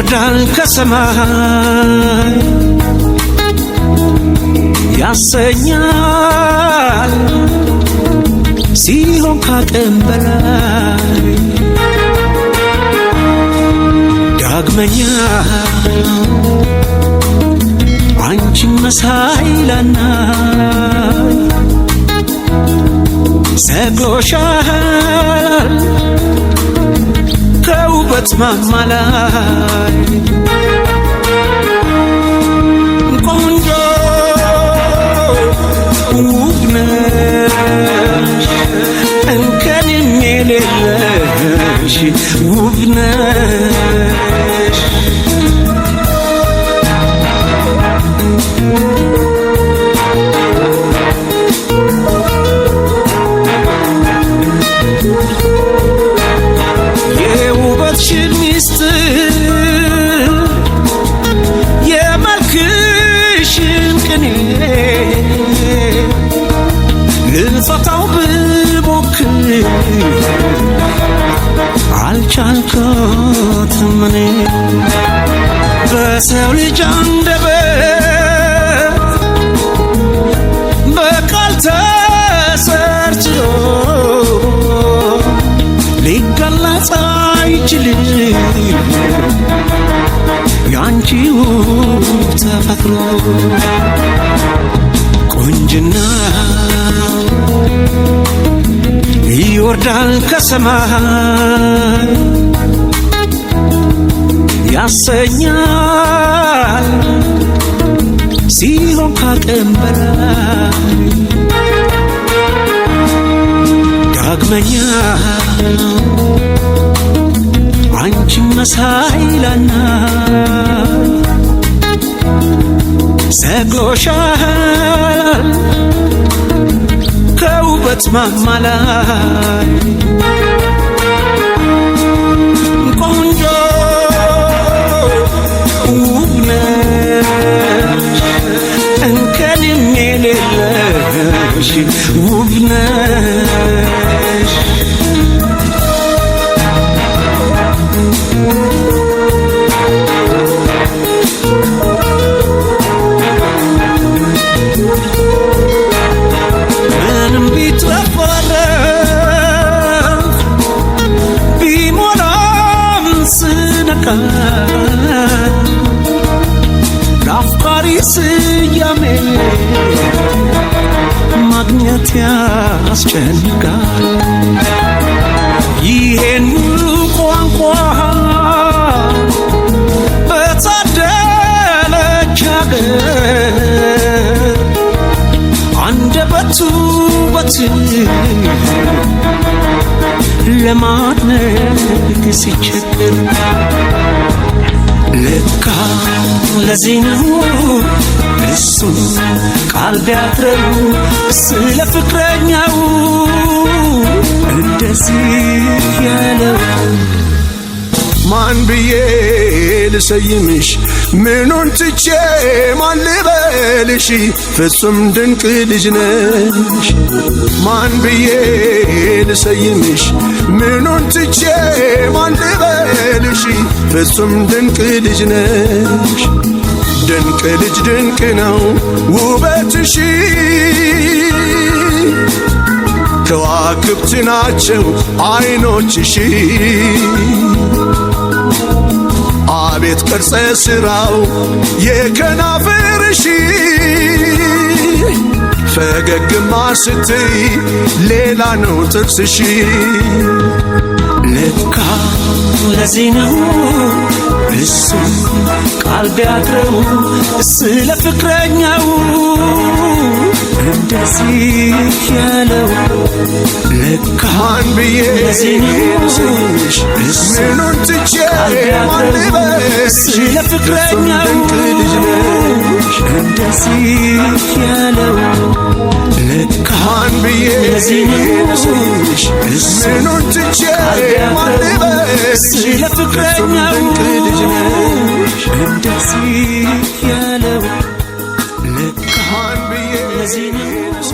ይወርዳል ከሰማይ ያሰኛል ሲሆን ካቅም በላይ ዳግመኛ አንቺን መሳይ ላናይ ሰቅሎሻል ከውበት ማማ ላይ ቆንጆ ውብ ነሽ እንከን የሌለሽ ውብ ነሽ የውበትሽን ሚስጥር የመልክሽን ቅኔ ልፈታው ብሞክር አልቻልኩትም እኔ በሰው ልጅ አንደበት በቃል ተሰርችሎ ሊገለጽ አይችልም ያንቺ ውብ ተፈጥሮ ቁንጅና ይወርዳል ከሰማይ ያሰኛል ሲሆን ካቅም በላይ ዳግመኛ አንቺን መሳይ ላናይ ሰቅሎሻል ከውበት ማማ ላይ ቆንጆ ውብ ነሽ እንከን የሌለሽ ውብ ነሽ ምንም ቢትረፈረፍ ቢሞላም ስነካ ለአፍቃሪ ስያሜ ማግኘት ያስጨንቃል ይሄን ሁሉ ቋንቋ በታደለች አገር አንደበቱ ውበትን ለማድነቅ ሲቸግር ለካ ለዚህ ነው እሱ ቃል ቢያጥረው ስለ ፍቅረኛው እንደዚህ ያለው ማን ብዬ ልሰይምሽ ምኑን ትቼ ማን ልበልሽ ፍጹም ድንቅ ልጅ ነሽ ማን ብዬ ልሰይምሽ ምኑን ትቼ ማን ልበልሽ ፍጹም ድንቅ ልጅ ነሽ ድንቅ ልጅ ድንቅ ነው ውበትሽ ከዋክብት ናቸው አይኖችሽ አቤት ቅርጸ ስራው የከናፍርሽ ፈገግማ ስትይ ሌላ ነው ጥርስሽ ለካ ለዚህ ነው እሱ ቃል ቢያጥረው ስለ ፍቅረኛው እንደዚህ ያለው ለካ ማን ብዬ ልሰይምሽ ምኑን ትቼ ማን ልበልሽ ስለ ፍቅረኛው እንደዚህ ያለው ለካ ማን ብዬ ልሰይምሽ ምኑን ትቼ ማን ልበልሽ ስለ ፍቅረኛው እንደዚህ ያለው ለካ ማን ብዬ ልሰይምሽ